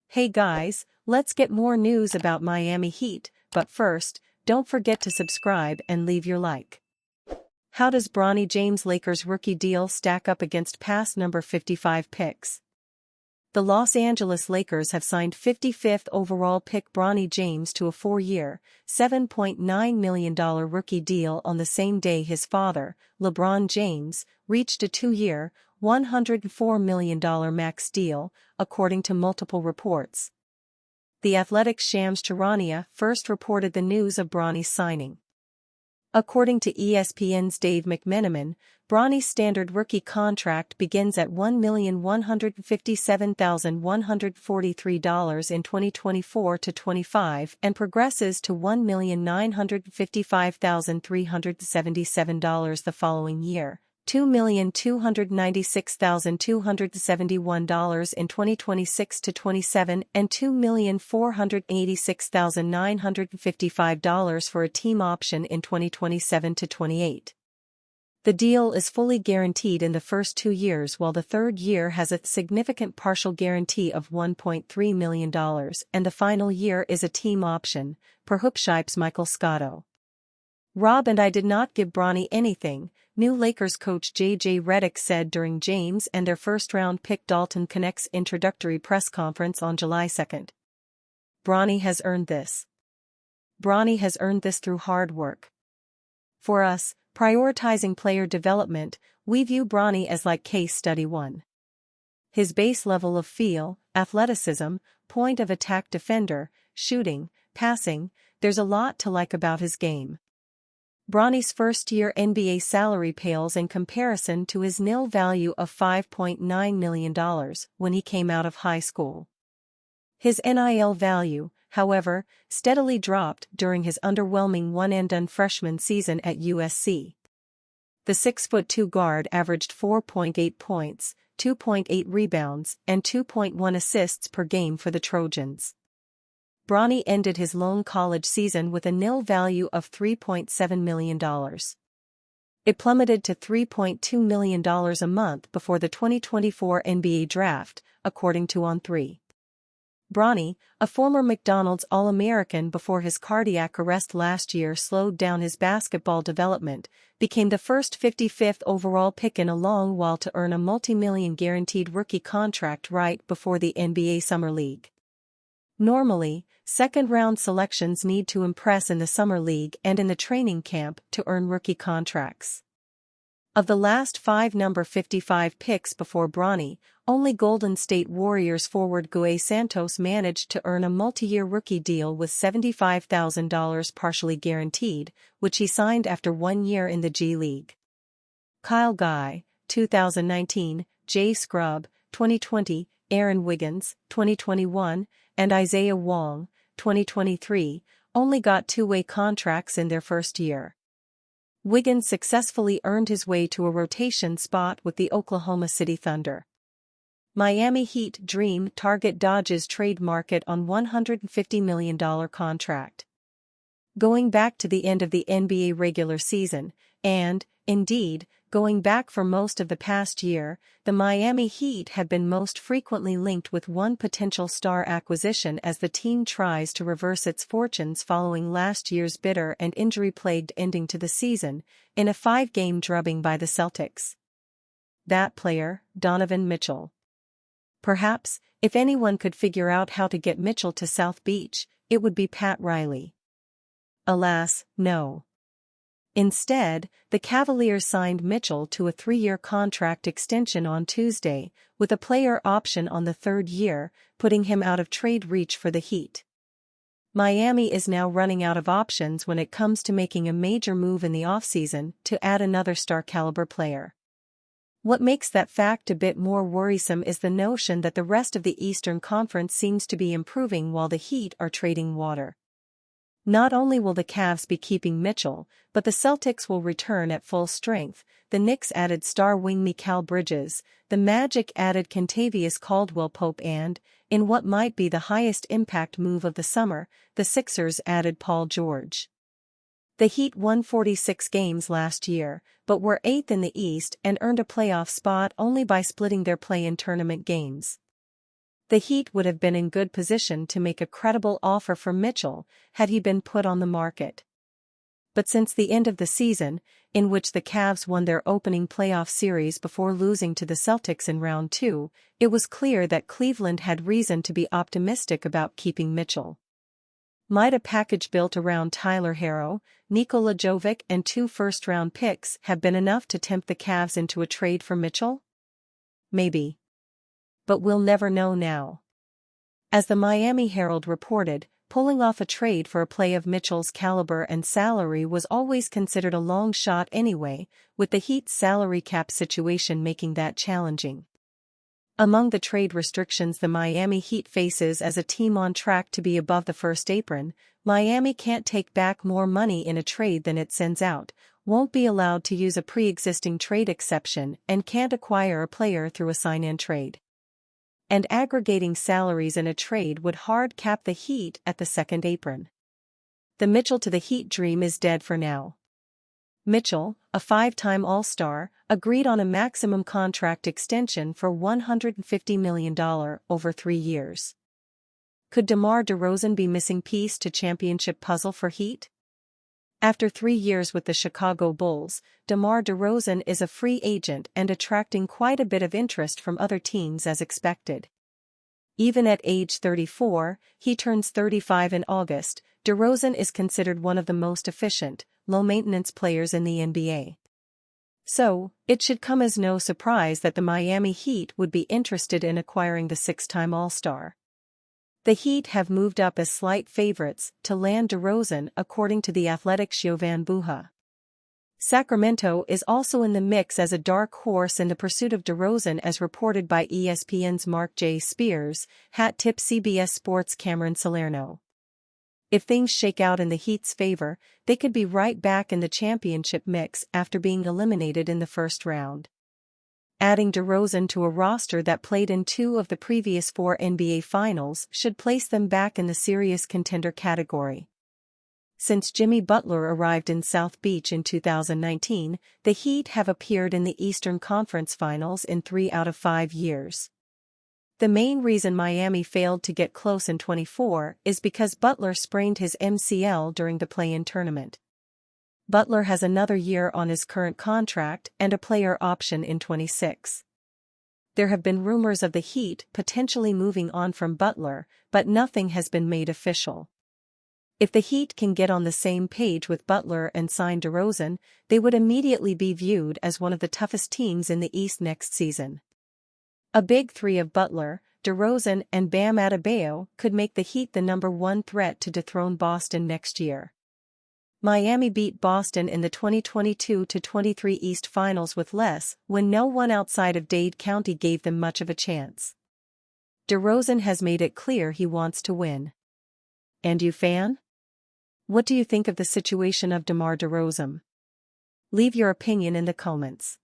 Hey guys, let's get more news about Miami Heat, but first, don't forget to subscribe and leave your like. How does Bronny James' Lakers rookie deal stack up against past number 55 picks? The Los Angeles Lakers have signed 55th overall pick Bronny James to a 4-year, $7.9 million rookie deal on the same day his father, LeBron James, reached a 2-year, $104 million max deal, according to multiple reports. The Athletic's Shams Charania first reported the news of Bronny's signing. According to ESPN's Dave McMenamin, Bronny's standard rookie contract begins at $1,157,143 in 2024-25 and progresses to $1,955,377 the following year, $2,296,271 in 2026-27 and $2,486,955 for a team option in 2027-28. The deal is fully guaranteed in the first 2 years, while the third year has a significant partial guarantee of $1.3 million and the final year is a team option, per Hoopshype's Michael Scotto. "Rob and I did not give Bronny anything," new Lakers coach J.J. Redick said during James and their first-round pick Dalton Connect's introductory press conference on July 2. "Bronny has earned this. Bronny has earned this through hard work. For us, prioritizing player development, we view Bronny as like case study 1. His base level of feel, athleticism, point of attack defender, shooting, passing, there's a lot to like about his game." Bronny's first-year NBA salary pales in comparison to his nil value of $5.9 million when he came out of high school. His NIL value, however, steadily dropped during his underwhelming one-and-done freshman season at USC. The 6'2" guard averaged 4.8 points, 2.8 rebounds, and 2.1 assists per game for the Trojans. Bronny ended his lone college season with a nil value of $3.7 million. It plummeted to $3.2 million a month before the 2024 NBA Draft, according to On3. Bronny, a former McDonald's All-American before his cardiac arrest last year slowed down his basketball development, became the first 55th overall pick in a long while to earn a multi-million guaranteed rookie contract right before the NBA Summer League. Normally, second-round selections need to impress in the Summer League and in the training camp to earn rookie contracts. Of the last 5 number 55 picks before Bronny, only Golden State Warriors forward Gue Santos managed to earn a multi-year rookie deal with $75,000 partially guaranteed, which he signed after 1 year in the G League. Kyle Guy, 2019, Jay Scrubb, 2020, Aaron Wiggins, 2021, and Isaiah Wong, 2023, only got two-way contracts in their first year. Wiggins successfully earned his way to a rotation spot with the Oklahoma City Thunder. Miami Heat dream target Dodge's trade market on $150 million contract. Going back to the end of the NBA regular season, and, indeed, going back for most of the past year, the Miami Heat have been most frequently linked with one potential star acquisition as the team tries to reverse its fortunes following last year's bitter and injury-plagued ending to the season, in a 5-game drubbing by the Celtics. That player, Donovan Mitchell. Perhaps, if anyone could figure out how to get Mitchell to South Beach, it would be Pat Riley. Alas, no. Instead, the Cavaliers signed Mitchell to a 3-year contract extension on Tuesday, with a player option on the 3rd year, putting him out of trade reach for the Heat. Miami is now running out of options when it comes to making a major move in the offseason to add another star-caliber player. What makes that fact a bit more worrisome is the notion that the rest of the Eastern Conference seems to be improving while the Heat are trading water. Not only will the Cavs be keeping Mitchell, but the Celtics will return at full strength. The Knicks added star wing Mikal Bridges, the Magic added Kentavious Caldwell-Pope and, in what might be the highest impact move of the summer, the Sixers added Paul George. The Heat won 46 games last year, but were 8th in the East and earned a playoff spot only by splitting their play-in tournament games. The Heat would have been in good position to make a credible offer for Mitchell had he been put on the market. But since the end of the season, in which the Cavs won their opening playoff series before losing to the Celtics in Round 2, it was clear that Cleveland had reason to be optimistic about keeping Mitchell. Might a package built around Tyler Herro, Nikola Jovic and 2 first-round picks have been enough to tempt the Cavs into a trade for Mitchell? Maybe. But we'll never know now. As the Miami Herald reported, pulling off a trade for a player of Mitchell's caliber and salary was always considered a long shot anyway, with the Heat's salary cap situation making that challenging. Among the trade restrictions the Miami Heat faces as a team on track to be above the first apron, Miami can't take back more money in a trade than it sends out, won't be allowed to use a pre-existing trade exception, and can't acquire a player through a sign-in trade. And aggregating salaries in a trade would hard cap the Heat at the second apron. The Mitchell to the Heat dream is dead for now. Mitchell, a 5-time All-Star, agreed on a maximum contract extension for $150 million over 3 years. Could DeMar DeRozan be missing piece to championship puzzle for Heat? After 3 years with the Chicago Bulls, DeMar DeRozan is a free agent and attracting quite a bit of interest from other teams as expected. Even at age 34, he turns 35 in August, DeRozan is considered one of the most efficient, low-maintenance players in the NBA. So, it should come as no surprise that the Miami Heat would be interested in acquiring the 6-time All-Star. The Heat have moved up as slight favorites to land DeRozan according to The Athletic's Jovan Buha. Sacramento is also in the mix as a dark horse in the pursuit of DeRozan as reported by ESPN's Mark J. Spears, hat tip CBS Sports' Cameron Salerno. If things shake out in the Heat's favor, they could be right back in the championship mix after being eliminated in the first round. Adding DeRozan to a roster that played in 2 of the previous 4 NBA Finals should place them back in the serious contender category. Since Jimmy Butler arrived in South Beach in 2019, the Heat have appeared in the Eastern Conference Finals in 3 out of 5 years. The main reason Miami failed to get close in 24 is because Butler sprained his MCL during the play-in tournament. Butler has another year on his current contract and a player option in 26. There have been rumors of the Heat potentially moving on from Butler, but nothing has been made official. If the Heat can get on the same page with Butler and sign DeRozan, they would immediately be viewed as one of the toughest teams in the East next season. A big 3 of Butler, DeRozan and Bam Adebayo could make the Heat the number 1 threat to dethrone Boston next year. Miami beat Boston in the 2022-23 East Finals with less when no one outside of Dade County gave them much of a chance. DeRozan has made it clear he wants to win. And you, fan? What do you think of the situation of DeMar DeRozan? Leave your opinion in the comments.